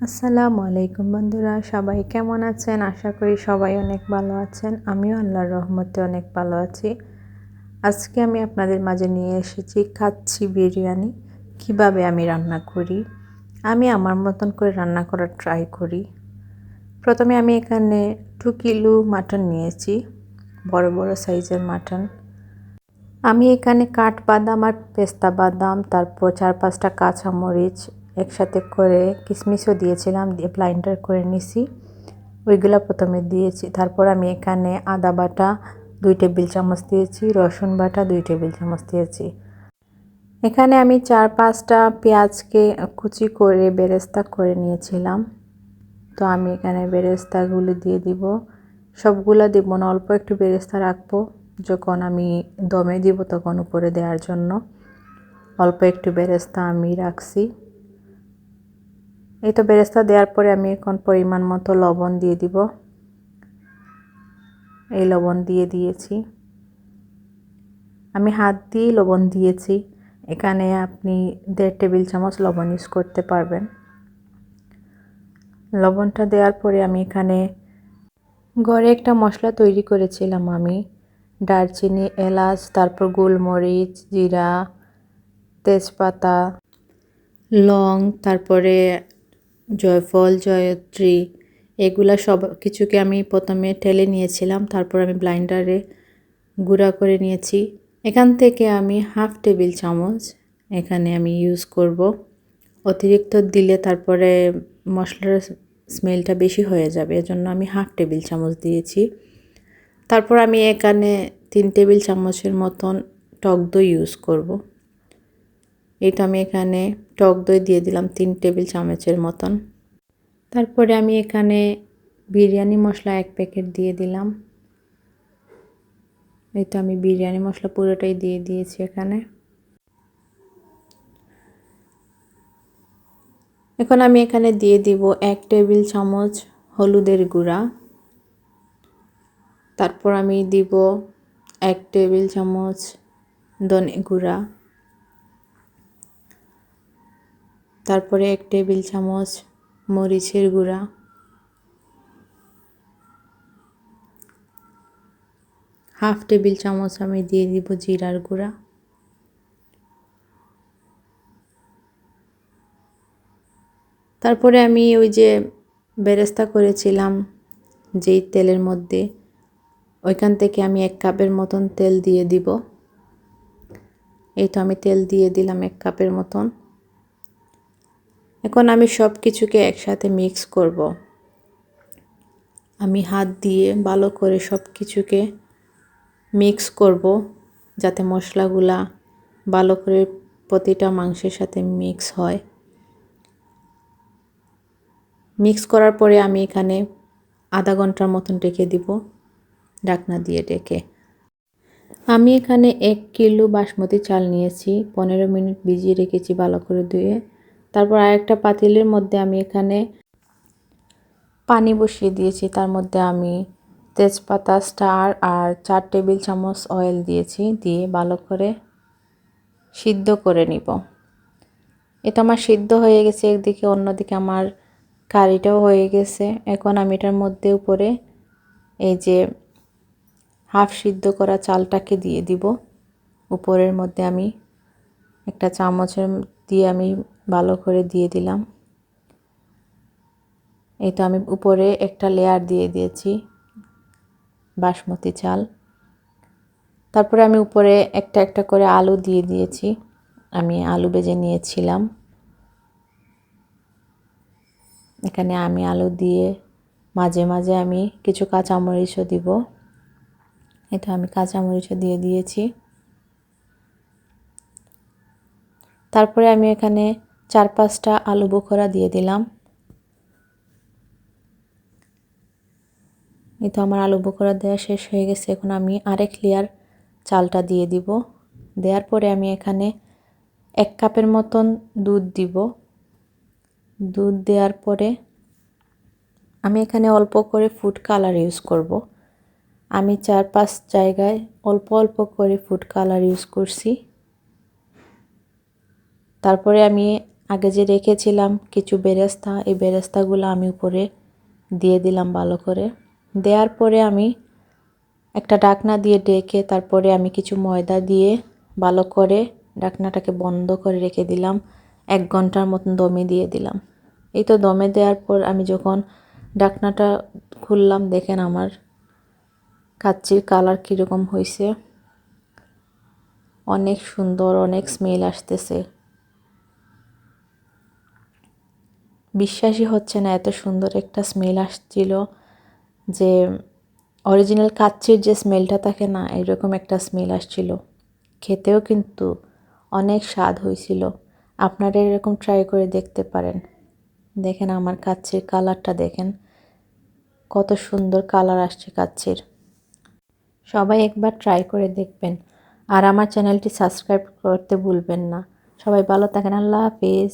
আসসালামু আলাইকুম বন্ধুরা, সবাই কেমন আছেন? আশা করি সবাই অনেক ভালো আছেন। আমিও আল্লাহর রহমতে অনেক ভালো আছি। আজকে আমি আপনাদের মাঝে নিয়ে এসেছি কাচ্চি বিরিয়ানি কিভাবে আমি রান্না করি। আমি আমার মতন করে রান্না করার ট্রাই করি। প্রথমে আমি এখানে 2 কিলো মাটন নিয়েছি, বড় বড় সাইজের মাটন। আমি এখানে কাঠবাদাম আর পেস্তা বাদাম, তারপর 4-5টা কাঁচামরিচ একসাথে করে কিশমিশও দিয়েছিলাম, দিয়ে ব্লাইন্ডার করে নিছি। ওইগুলো প্রথমে দিয়েছি। তারপর আমি এখানে আদা বাটা 2 টেবিল চামচ দিয়েছি, রসুন বাটা 2 টেবিল চামচ দিয়েছি। এখানে আমি 4-5টা পেঁয়াজকে কুচি করে বেরেস্তা করে নিয়েছিলাম। তো আমি এখানে বেরেস্তাগুলো দিয়ে দিব। সবগুলো দিব না, অল্প একটু বেরেস্তা রাখবো, যখন আমি দমে দিব তখন উপরে দেওয়ার জন্য অল্প একটু বেরেস্তা আমি রাখছি। এই তো বেরেস্তা দেওয়ার পরে আমি এখন পরিমাণ মতো লবণ দিয়ে দিব। এই লবণ দিয়ে দিয়েছি, আমি হাত দিয়ে লবণ দিয়েছি। এখানে আপনি 1.5 টেবিল চামচ লবণ ইউজ করতে পারবেন। লবণটা দেওয়ার পরে আমি এখানে ঘরে একটা মশলা তৈরি করেছিলাম আমি, দারচিনি, এলাচ, তারপর গোলমরিচ, জিরা, তেজপাতা, লং, তারপরে জয়ফল, জয়ত্রী, এগুলা সব কিছুকে আমি প্রথমে ঢেলে নিয়েছিলাম। তারপর আমি ব্লাইন্ডারে গুঁড়া করে নিয়েছি। এখান থেকে আমি 1/2 টেবিল চামচ এখানে আমি ইউজ করব। অতিরিক্ত দিলে তারপরে মশলার স্মেলটা বেশি হয়ে যাবে, এজন্য আমি 1/2 টেবিল চামচ দিয়েছি। তারপর আমি এখানে 3 টেবিল চামচের মতন টক দই ইউজ করব। এই তো আমি এখানে টক দই দিয়ে দিলাম 3 টেবিল চামচের মতন। তারপরে আমি এখানে বিরিয়ানি মশলা 1 প্যাকেট দিয়ে দিলাম। এই তো আমি বিরিয়ানি মশলা পুরোটাই দিয়ে দিয়েছি এখানে। এখন আমি এখানে দিয়ে দিব 1 টেবিল চামচ হলুদের গুঁড়া। তারপর আমি দিব 1 টেবিল চামচ ধনে গুঁড়া। তারপরে 1 টেবিল চামচ মরিচের গুঁড়া। হাফ টেবিল চামচ আমি দিয়ে দিব জিরার গুঁড়া। তারপরে আমি ওই যে বেরেস্তা করেছিলাম যেই তেলের মধ্যে, ওইখান থেকে আমি 1 কাপের মতন তেল দিয়ে দিব। এই তো আমি তেল দিয়ে দিলাম 1 কাপের মতন। এখন আমি সব কিছুকে একসাথে মিক্স করব। আমি হাত দিয়ে ভালো করে সব কিছুকে মিক্স করব, যাতে মশলাগুলা ভালো করে প্রতিটা মাংসের সাথে মিক্স হয়। মিক্স করার পরে আমি এখানে আধা ঘন্টার মতন রেখে দিব, ঢাকনা দিয়ে ঢেকে। আমি এখানে 1 কিলো বাসমতি চাল নিয়েছি, 15 মিনিট ভিজিয়ে রেখেছি ভালো করে ধুয়ে। তারপর আরেকটা পাতিলের মধ্যে আমি এখানে পানি বসিয়ে দিয়েছি, তার মধ্যে আমি তেজপাতা, স্টার আর 4 টেবিল চামচ অয়েল দিয়েছি, দিয়ে ভালো করে সিদ্ধ করে নিব। এটা আমার সিদ্ধ হয়ে গেছে একদিকে, অন্যদিকে আমার কারিটাও হয়ে গেছে। এখন আমি এটার মধ্যে উপরে এই যে হাফ সিদ্ধ করা চালটাকে দিয়ে দিব। উপরের মধ্যে আমি একটা চামচের দিয়ে আমি ভালো করে দিয়ে দিলাম। এই তো আমি উপরে একটা লেয়ার দিয়ে দিয়েছি বাসমতি চাল। তারপরে আমি উপরে একটা একটা করে আলু দিয়ে দিয়েছি, আমি আলু ভেজে নিয়েছিলাম। এখানে আমি আলু দিয়ে মাঝে মাঝে আমি কিছু কাঁচামরিচও দিব। এটা আমি কাঁচামরিচও দিয়ে দিয়েছি। তারপরে আমি এখানে 4-5টা আলু বোখরা দিয়ে দিলাম। এই তো আমার আলু বোখরা দেওয়া শেষ হয়ে গেছে। এখন আমি আরেক লেয়ার চালটা দিয়ে দিব। দেওয়ার পরে আমি এখানে 1 কাপের মতন দুধ দিব। দুধ দেওয়ার পরে আমি এখানে অল্প করে ফুড কালার ইউজ করব। আমি 4-5 জায়গায় অল্প অল্প করে ফুড কালার ইউজ করছি। তারপরে আমি আগে যে রেখেছিলাম কিছু বেরেস্তা, এই বেরেস্তাগুলো আমি উপরে দিয়ে দিলাম ভালো করে। দেওয়ার পরে আমি একটা ঢাকনা দিয়ে ঢেকে তারপরে আমি কিছু ময়দা দিয়ে ভালো করে ঢাকনাটাকে বন্ধ করে রেখে দিলাম। 1 ঘন্টার মতন দমে দিয়ে দিলাম। এই তো দমে দেওয়ার পর আমি যখন ঢাকনাটা খুললাম, দেখেন আমার কাচ্চির কালার কীরকম হয়েছে। অনেক সুন্দর, অনেক স্মেল আসতেছে। বিশ্বাসই হচ্ছে না এত সুন্দর একটা স্মেল আসছিল, যে অরিজিনাল কাচ্চির যে স্মেলটা থাকে না, এরকম একটা স্মেল আসছিল। খেতেও কিন্তু অনেক স্বাদ হয়েছিল। আপনারা এরকম ট্রাই করে দেখতে পারেন। দেখেন আমার কাচ্চির কালারটা দেখেন, কত সুন্দর কালার আসছে কাচ্চির। সবাই একবার ট্রাই করে দেখবেন, আর আমার চ্যানেলটি সাবস্ক্রাইব করতে ভুলবেন না। সবাই ভালো থাকেন, আল্লাহ হাফিজ।